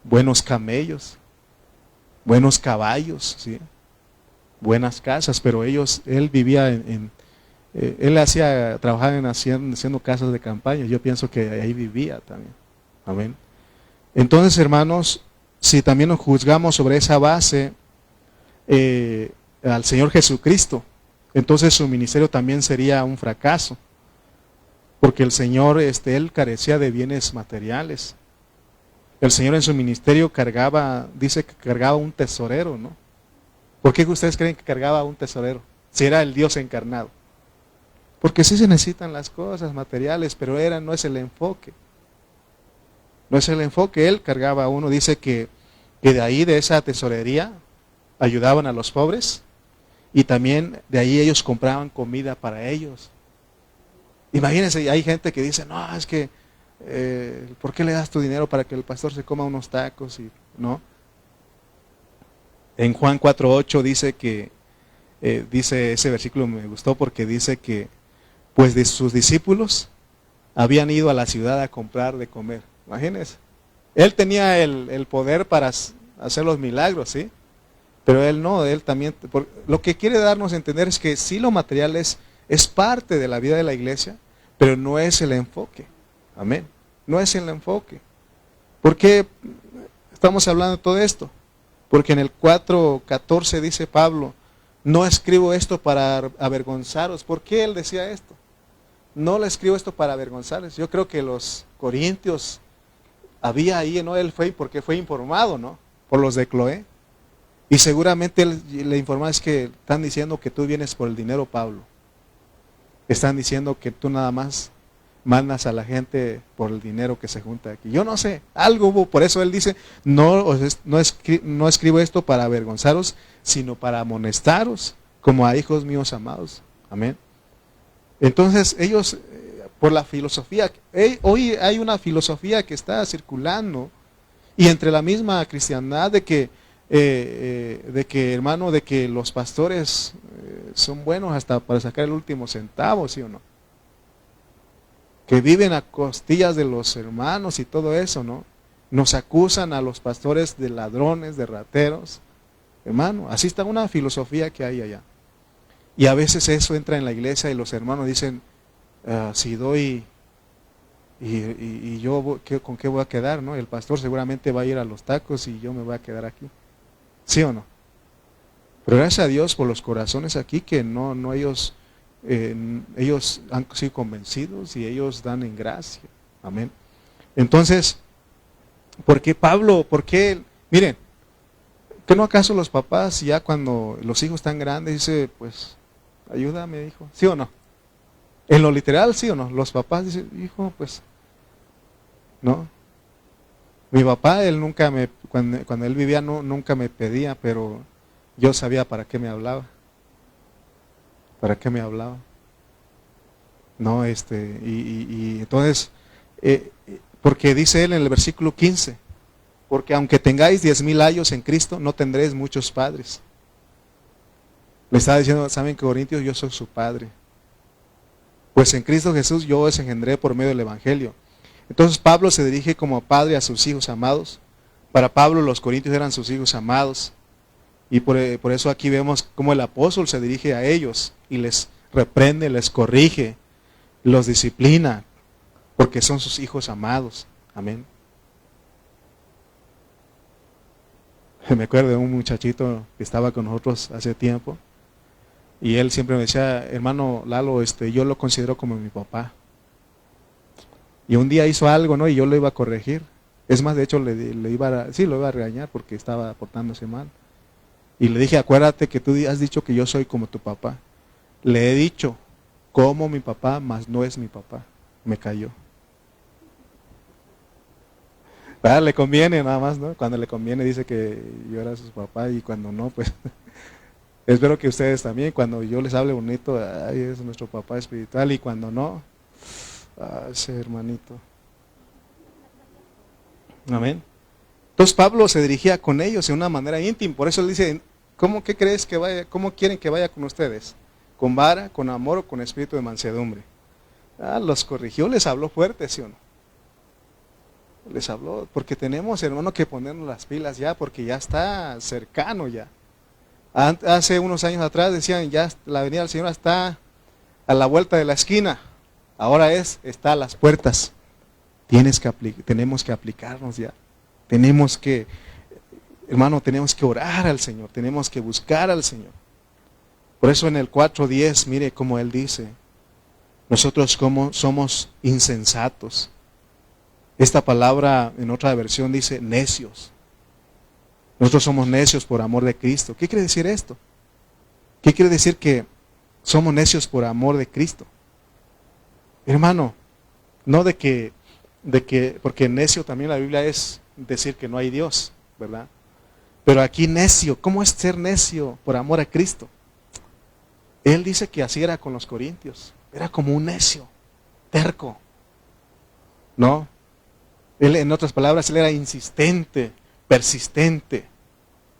buenos camellos, buenos caballos, ¿sí? Buenas casas, pero él vivía él trabajaba haciendo casas de campaña. Yo pienso que ahí vivía también. Amén. Entonces, hermanos, si también nos juzgamos sobre esa base al Señor Jesucristo, entonces su ministerio también sería un fracaso. Porque el Señor, Él carecía de bienes materiales. El Señor en su ministerio dice que cargaba un tesorero, ¿no? ¿Por qué ustedes creen que cargaba un tesorero? Si era el Dios encarnado. Porque sí se necesitan las cosas materiales, pero no es el enfoque. No es el enfoque. Él cargaba uno, dice que de ahí, de esa tesorería, ayudaban a los pobres. Y también de ahí ellos compraban comida para ellos. Imagínense, hay gente que dice, no, es que, ¿por qué le das tu dinero para que el pastor se coma unos tacos? ¿No? En Juan 4:8 dice dice ese versículo me gustó porque dice que, pues de sus discípulos habían ido a la ciudad a comprar de comer. Imagínense. Él tenía el poder para hacer los milagros, ¿sí? Pero él no, él también. Lo que quiere darnos a entender es que sí, lo material es parte de la vida de la iglesia, pero no es el enfoque. Amén. No es el enfoque. ¿Por qué estamos hablando de todo esto? Porque en el 4:14 dice Pablo, no escribo esto para avergonzaros. ¿Por qué él decía esto? No le escribo esto para avergonzarles. Yo creo que los corintios había ahí, ¿no? Él fue porque fue informado, ¿no? Por los de Cloé. Y seguramente él le informó, es que están diciendo que tú vienes por el dinero, Pablo. Están diciendo que tú nada más mandas a la gente por el dinero que se junta aquí. Yo no sé, algo hubo, por eso él dice, no escribo esto para avergonzaros, sino para amonestaros, como a hijos míos amados. Amén. Entonces ellos, por la filosofía, hoy hay una filosofía que está circulando, y entre la misma cristiandad, de que hermano, de que los pastores son buenos hasta para sacar el último centavo, ¿sí o no? Que viven a costillas de los hermanos y todo eso, ¿no? Nos acusan a los pastores de ladrones, de rateros. Hermano, así está una filosofía que hay allá. Y a veces eso entra en la iglesia y los hermanos dicen, si doy, y yo con qué voy a quedar, ¿no? El pastor seguramente va a ir a los tacos y yo me voy a quedar aquí. ¿Sí o no? Pero gracias a Dios por los corazones aquí que no ellos han sido convencidos y ellos dan en gracia. Amén. Entonces, ¿por qué Pablo? ¿Por qué? Miren, ¿que no acaso los papás ya cuando los hijos están grandes dice, pues, ayúdame, hijo? ¿Sí o no? En lo literal, ¿sí o no? Los papás dicen, hijo, pues, ¿no? Mi papá, él nunca cuando él vivía nunca me pedía, pero yo sabía para qué me hablaba. ¿Para qué me hablaba? No, y entonces, porque dice él en el versículo 15, porque aunque tengáis 10,000 años en Cristo, no tendréis muchos padres. Le estaba diciendo, ¿saben que Corintios? Yo soy su padre. Pues en Cristo Jesús yo os engendré por medio del Evangelio. Entonces Pablo se dirige como padre a sus hijos amados. Para Pablo los corintios eran sus hijos amados. Y por eso aquí vemos cómo el apóstol se dirige a ellos y les reprende, les corrige, los disciplina, porque son sus hijos amados. Amén. Me acuerdo de un muchachito que estaba con nosotros hace tiempo y él siempre me decía, hermano Lalo, yo lo considero como mi papá. Y un día hizo algo, ¿no? Y yo lo iba a corregir. Es más, de hecho, lo iba a regañar porque estaba portándose mal. Y le dije, acuérdate que tú has dicho que yo soy como tu papá. Le he dicho, como mi papá, mas no es mi papá. Me cayó. Le conviene nada más, ¿no? Cuando le conviene dice que yo era su papá y cuando no, pues espero que ustedes también, cuando yo les hable bonito, ay, es nuestro papá espiritual, y cuando no, ese hermanito. Amén. Entonces Pablo se dirigía con ellos de una manera íntima, por eso él dice, ¿qué crees que vaya? ¿Cómo quieren que vaya con ustedes? ¿Con vara, con amor o con espíritu de mansedumbre? Los corrigió, les habló fuerte, ¿sí o no? Les habló, porque tenemos, hermano, que ponernos las pilas ya, porque ya está cercano ya. Hace unos años atrás decían, ya la venida del Señor está a la vuelta de la esquina. Ahora está a las puertas. Tenemos que aplicarnos ya. Tenemos que, hermano, tenemos que orar al Señor, tenemos que buscar al Señor. Por eso en el 4:10, mire cómo él dice, nosotros como somos insensatos. Esta palabra en otra versión dice necios. Nosotros somos necios por amor de Cristo. ¿Qué quiere decir esto? ¿Qué quiere decir que somos necios por amor de Cristo? Hermano, no porque necio también la Biblia es decir que no hay Dios, ¿verdad? Pero aquí necio, ¿cómo es ser necio por amor a Cristo? Él dice que así era con los corintios, era como un necio, terco, ¿no? Él, en otras palabras, él era insistente, persistente,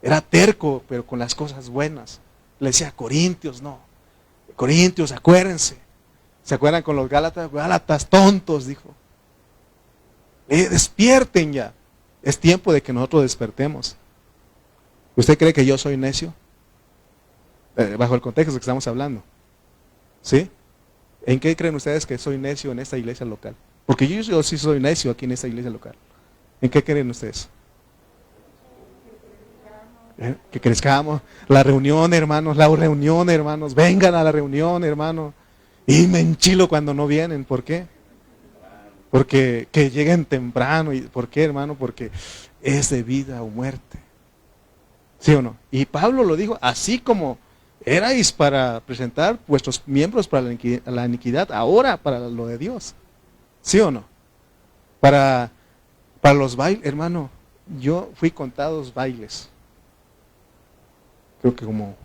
era terco, pero con las cosas buenas. Le decía, Corintios, no, Corintios, acuérdense. ¿Se acuerdan con los Gálatas? Gálatas tontos, dijo. Despierten ya. Es tiempo de que nosotros despertemos. ¿Usted cree que yo soy necio? Bajo el contexto que estamos hablando. ¿Sí? ¿En qué creen ustedes que soy necio en esta iglesia local? Porque yo sí soy necio aquí en esta iglesia local. ¿En qué creen ustedes? Que crezcamos. La reunión, hermanos, vengan a la reunión, hermano. Y me enchilo cuando no vienen, ¿por qué? Porque que lleguen temprano. ¿Y por qué, hermano? Porque es de vida o muerte. ¿Sí o no? Y Pablo lo dijo, así como erais para presentar vuestros miembros para la iniquidad, ahora para lo de Dios. ¿Sí o no? Para los bailes, hermano, yo fui contados bailes. Creo que como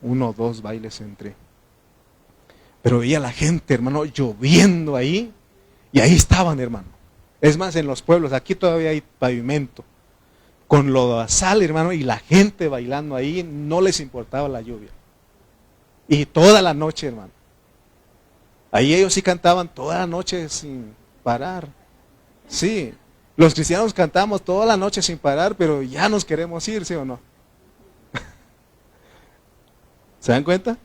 1 o 2 bailes entré. Pero veía a la gente, hermano, lloviendo ahí. Y ahí estaban, hermano. Es más, en los pueblos, aquí todavía hay pavimento. Con lodazal, hermano, y la gente bailando ahí, no les importaba la lluvia. Y toda la noche, hermano. Ahí ellos sí cantaban toda la noche sin parar. Sí, los cristianos cantamos toda la noche sin parar, pero ya nos queremos ir, ¿sí o no? ¿Se dan cuenta?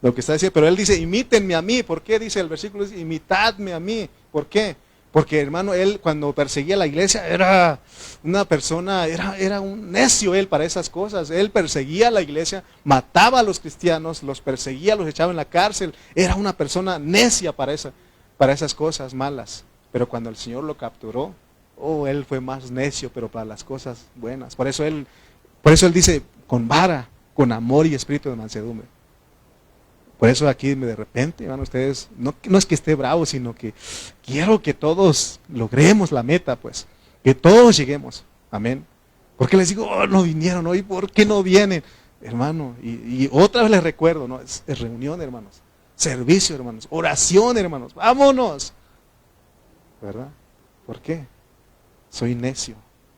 Lo que está diciendo, pero él dice, imítenme a mí. ¿Por qué? Dice el versículo, dice, imitadme a mí. ¿Por qué? Porque, hermano, él cuando perseguía a la iglesia era una persona, era un necio él para esas cosas. Él perseguía a la iglesia, mataba a los cristianos, los perseguía, los echaba en la cárcel. Era una persona necia para esas cosas malas. Pero cuando el Señor lo capturó, él fue más necio, pero para las cosas buenas. Por eso él dice, con vara, con amor y espíritu de mansedumbre. Por eso aquí de repente, hermano, ustedes, no es que esté bravo, sino que quiero que todos logremos la meta, pues. Que todos lleguemos. Amén. Porque les digo, no vinieron hoy, ¿por qué no vienen? Hermano, y otra vez les recuerdo, ¿no? Es reunión, hermanos. Servicio, hermanos. Oración, hermanos. Vámonos. ¿Verdad? ¿Por qué? Soy necio.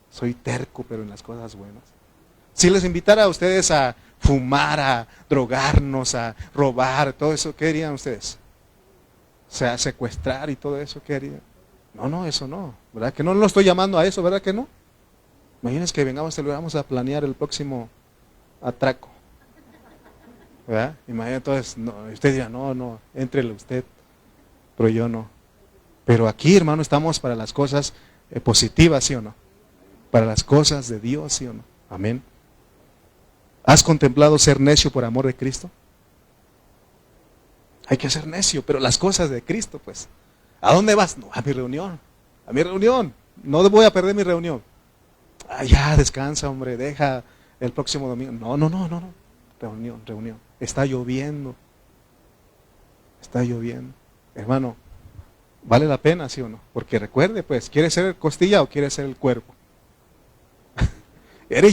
Soy terco, pero en las cosas buenas. Si les invitara a ustedes a fumar, a drogarnos, a robar, todo eso, ¿qué harían ustedes? O sea, secuestrar y todo eso, ¿qué harían? No, eso no, ¿verdad? Que no lo estoy llamando a eso, ¿verdad que no? Imagínense que vamos a planear el próximo atraco, ¿verdad? Imagínense, entonces, usted dirá, no, éntrele usted, pero yo no. Pero aquí, hermano, estamos para las cosas positivas, ¿sí o no? Para las cosas de Dios, ¿sí o no? Amén. ¿Has contemplado ser necio por amor de Cristo? Hay que ser necio, pero las cosas de Cristo, pues. ¿A dónde vas? No, a mi reunión. A mi reunión. No voy a perder mi reunión. Ya, descansa, hombre, deja el próximo domingo. No. Reunión. Está lloviendo. Hermano, ¿vale la pena, sí o no? Porque recuerde, pues, ¿quiere ser costilla o quiere ser el cuerpo?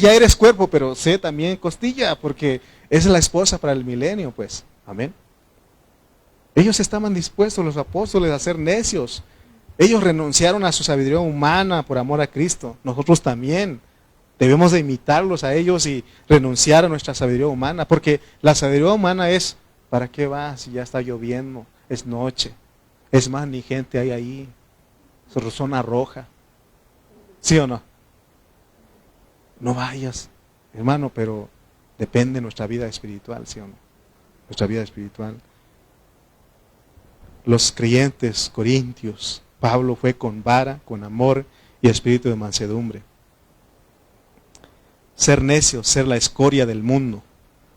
Ya eres cuerpo, pero sé también costilla, porque es la esposa para el milenio, pues. Amén. Ellos estaban dispuestos, los apóstoles, a ser necios. Ellos renunciaron a su sabiduría humana por amor a Cristo. Nosotros también debemos de imitarlos a ellos y renunciar a nuestra sabiduría humana, porque la sabiduría humana es, ¿para qué vas si ya está lloviendo? Es noche. Es más, ni gente hay ahí. Es zona roja. ¿Sí o no? No vayas, hermano, pero depende de nuestra vida espiritual, ¿sí o no? Nuestra vida espiritual. Los creyentes corintios, Pablo fue con vara, con amor y espíritu de mansedumbre. Ser necios, ser la escoria del mundo,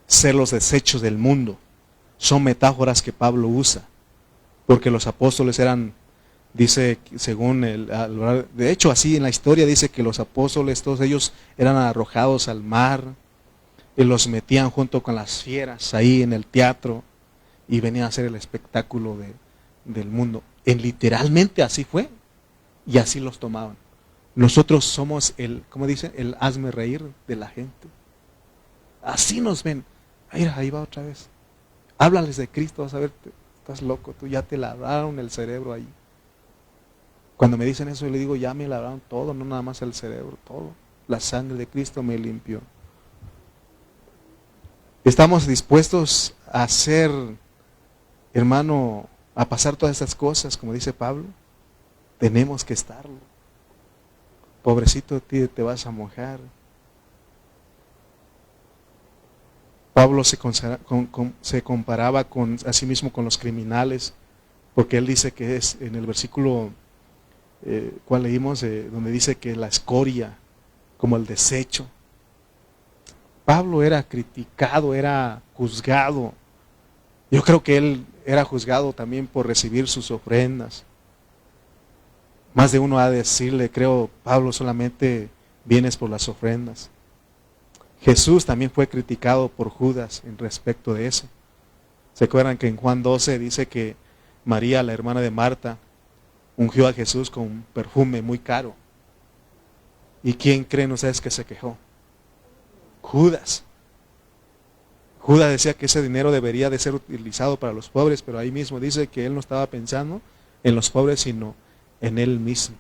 ser los desechos del mundo, son metáforas que Pablo usa, porque los apóstoles eran, dice, según de hecho así en la historia dice que los apóstoles, todos ellos eran arrojados al mar y los metían junto con las fieras ahí en el teatro y venían a hacer el espectáculo del mundo. Literalmente así fue y así los tomaban. Nosotros somos ¿cómo dicen? El hazme reír de la gente. Así nos ven. Ahí va otra vez. Háblales de Cristo, vas a ver, estás loco, tú ya te lavaron el cerebro ahí. Cuando me dicen eso, yo le digo, ya me lavaron todo, no nada más el cerebro, todo. La sangre de Cristo me limpió. Estamos dispuestos a hacer, hermano, a pasar todas estas cosas, como dice Pablo. Tenemos que estarlo. Pobrecito de ti, te vas a mojar. Pablo se comparaba a sí mismo con los criminales, porque él dice que es en el versículo ¿cuál leímos? Donde dice que la escoria, como el desecho. Pablo era criticado, era juzgado. Yo creo que él era juzgado también por recibir sus ofrendas. Más de uno ha de decirle, creo, Pablo, solamente vienes por las ofrendas. Jesús también fue criticado por Judas en respecto de eso. ¿Se acuerdan que en Juan 12 dice que María, la hermana de Marta, ungió a Jesús con un perfume muy caro? ¿Y quién creen ustedes que se quejó? Judas. Judas decía que ese dinero debería de ser utilizado para los pobres, pero ahí mismo dice que él no estaba pensando en los pobres, sino en él mismo.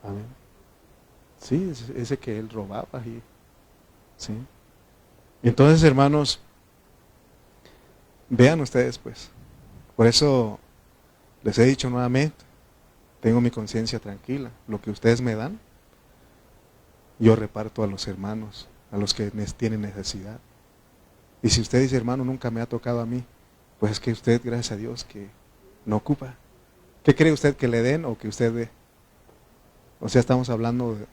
Amén. Sí, ese que él robaba. Sí. Entonces, hermanos, vean ustedes pues. Por eso les he dicho nuevamente, tengo mi conciencia tranquila. Lo que ustedes me dan, yo reparto a los hermanos, a los que tienen necesidad. Y si usted dice, hermano, nunca me ha tocado a mí, pues es que usted, gracias a Dios, que no ocupa. ¿Qué cree usted, que le den o que usted dé? O sea, estamos hablando de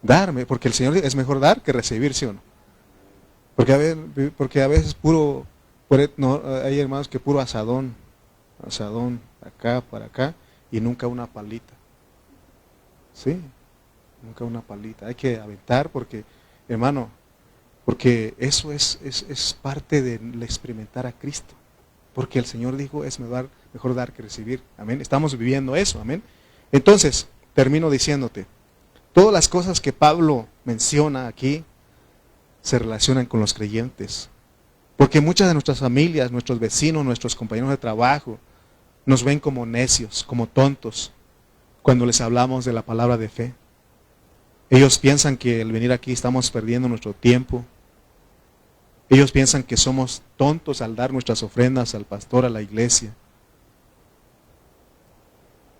darme, porque el Señor es mejor dar que recibir, ¿sí o no? Porque a veces no, hay hermanos que puro asadón, acá, para acá, y nunca una palita. Sí, nunca una palita. Hay que aventar porque, hermano, porque eso es parte del experimentar a Cristo. Porque el Señor dijo, es mejor dar que recibir. Amén. Estamos viviendo eso, amén. Entonces, termino diciéndote, todas las cosas que Pablo menciona aquí se relacionan con los creyentes. Porque muchas de nuestras familias, nuestros vecinos, nuestros compañeros de trabajo, nos ven como necios, como tontos, cuando les hablamos de la palabra de fe. Ellos piensan que al venir aquí estamos perdiendo nuestro tiempo. Ellos piensan que somos tontos al dar nuestras ofrendas al pastor, a la iglesia.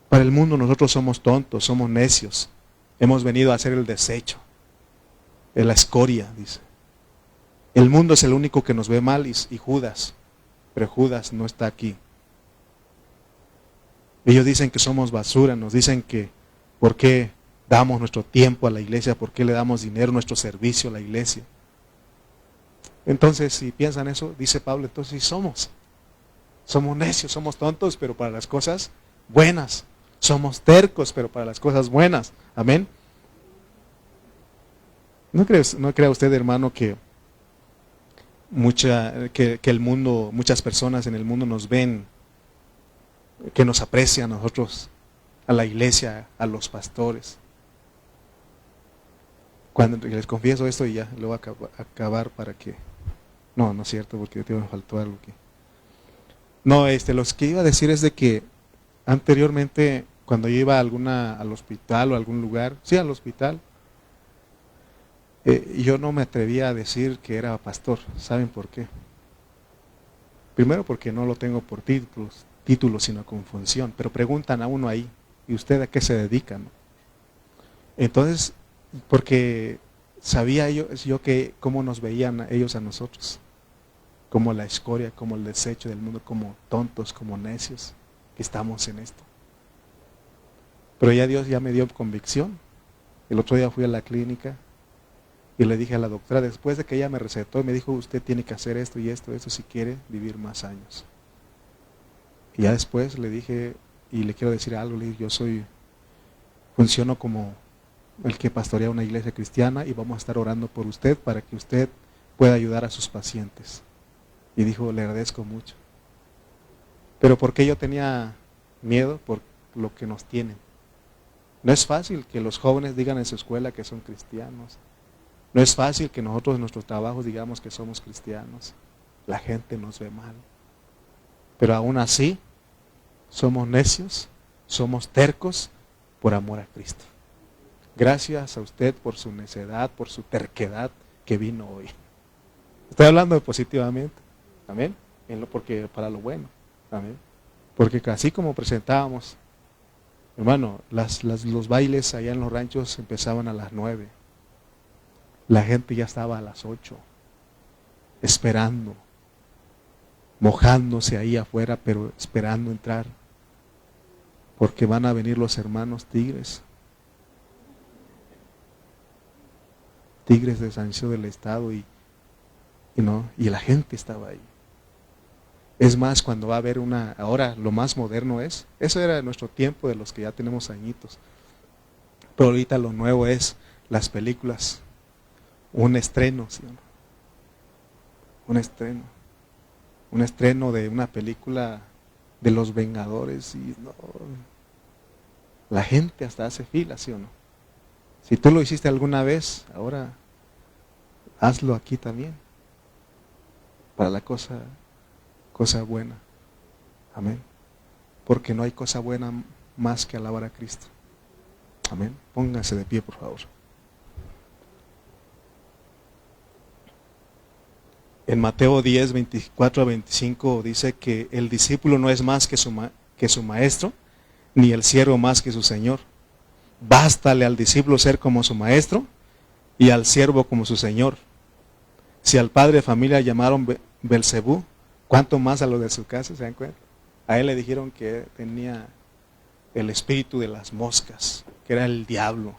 Para el mundo nosotros somos tontos, somos necios. Hemos venido a hacer el desecho, la escoria, dice. El mundo es el único que nos ve mal y Judas, pero Judas no está aquí. Ellos dicen que somos basura, nos dicen que ¿por qué damos nuestro tiempo a la iglesia? ¿Por qué le damos dinero, nuestro servicio a la iglesia? Entonces, si piensan eso, dice Pablo, entonces sí somos necios, somos tontos, pero para las cosas buenas. Somos tercos, pero para las cosas buenas. Amén. ¿No crea usted, hermano, que el mundo, muchas personas en el mundo nos ven, que nos aprecian a nosotros, a la iglesia, a los pastores? Cuando les confieso esto y ya lo voy a acabar para que... No es cierto, porque me faltó algo aquí. No, los que iba a decir es de que anteriormente, cuando yo iba al hospital o a algún lugar, sí, al hospital, yo no me atrevía a decir que era pastor. ¿Saben por qué? Primero porque no lo tengo por títulos, sino con función. Pero preguntan a uno ahí, ¿y usted a qué se dedica? ¿No? Entonces, porque sabía yo que cómo nos veían ellos a nosotros, como la escoria, como el desecho del mundo, como tontos, como necios, que estamos en esto. Pero ya Dios ya me dio convicción. El otro día fui a la clínica y le dije a la doctora, después de que ella me recetó, me dijo, usted tiene que hacer esto y esto si quiere vivir más años. Y ya después le dije, y le quiero decir algo, le dije, funciono como el que pastorea una iglesia cristiana y vamos a estar orando por usted para que usted pueda ayudar a sus pacientes. Y dijo, le agradezco mucho. Pero ¿por qué yo tenía miedo? Por lo que nos tienen. No es fácil que los jóvenes digan en su escuela que son cristianos. No es fácil que nosotros en nuestros trabajos digamos que somos cristianos. La gente nos ve mal. Pero aún así, somos necios, somos tercos por amor a Cristo. Gracias a usted por su necedad, por su terquedad que vino hoy. Estoy hablando positivamente. Amén. Porque para lo bueno. Amén. Porque así como presentábamos, hermano, los bailes allá en los ranchos empezaban a las 9. La gente ya estaba a las 8, esperando, mojándose ahí afuera, pero esperando entrar. Porque van a venir los hermanos tigres. Tigres de San Isidro del Estado y la gente estaba ahí. Es más, cuando va a haber ahora lo más moderno eso era nuestro tiempo de los que ya tenemos añitos. Pero ahorita lo nuevo es las películas, un estreno, ¿sí o no? Un estreno de una película de los Vengadores y no, la gente hasta hace fila, ¿sí o no? Si tú lo hiciste alguna vez, ahora hazlo aquí también, para la cosa buena. Amén. Porque no hay cosa buena más que alabar a Cristo. Amén. Pónganse de pie, por favor. En Mateo 10, 24 a 25 dice que el discípulo no es más que su maestro, ni el siervo más que su señor. Bástale al discípulo ser como su maestro y al siervo como su señor. Si al padre de familia llamaron Belcebú, ¿cuánto más a los de su casa? ¿Se dan cuenta? A él le dijeron que tenía el espíritu de las moscas, que era el diablo.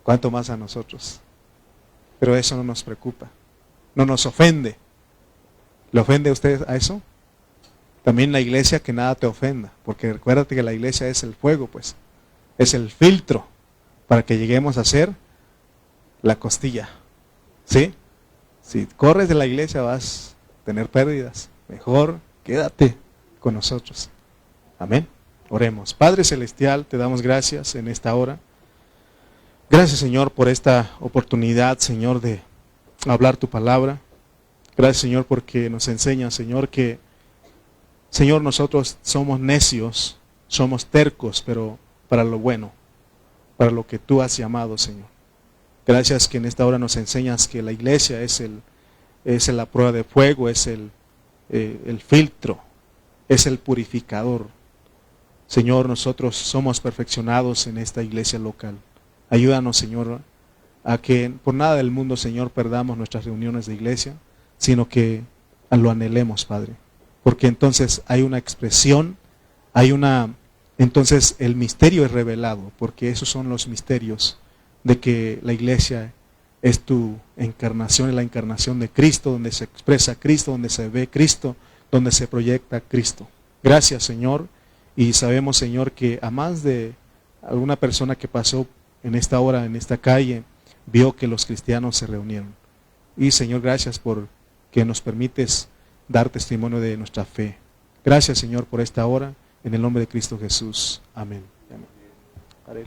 ¿Cuánto más a nosotros? Pero eso no nos preocupa, no nos ofende. ¿Le ofende a usted a eso? También la iglesia, que nada te ofenda, porque recuérdate que la iglesia es el fuego, pues, es el filtro para que lleguemos a ser la costilla. ¿Sí? Si corres de la iglesia vas a tener pérdidas. Mejor quédate con nosotros. Amén. Oremos. Padre Celestial, te damos gracias en esta hora. Gracias, Señor, por esta oportunidad, Señor, de hablar tu palabra. Gracias, Señor, porque nos enseñas, Señor, que, Señor, nosotros somos necios, somos tercos, pero para lo bueno, para lo que tú has llamado, Señor. Gracias que en esta hora nos enseñas que la iglesia es la prueba de fuego, es el filtro, es el purificador. Señor, nosotros somos perfeccionados en esta iglesia local. Ayúdanos, Señor, a que por nada del mundo, Señor, perdamos nuestras reuniones de iglesia, sino que lo anhelemos, Padre. Porque entonces hay una expresión, entonces el misterio es revelado, porque esos son los misterios de que la iglesia es tu encarnación, es la encarnación de Cristo, donde se expresa Cristo, donde se ve Cristo, donde se proyecta Cristo. Gracias, Señor, y sabemos, Señor, que a más de alguna persona que pasó en esta hora, en esta calle, vio que los cristianos se reunieron. Y, Señor, gracias por que nos permites dar testimonio de nuestra fe. Gracias, Señor, por esta hora, en el nombre de Cristo Jesús. Amén. Amén.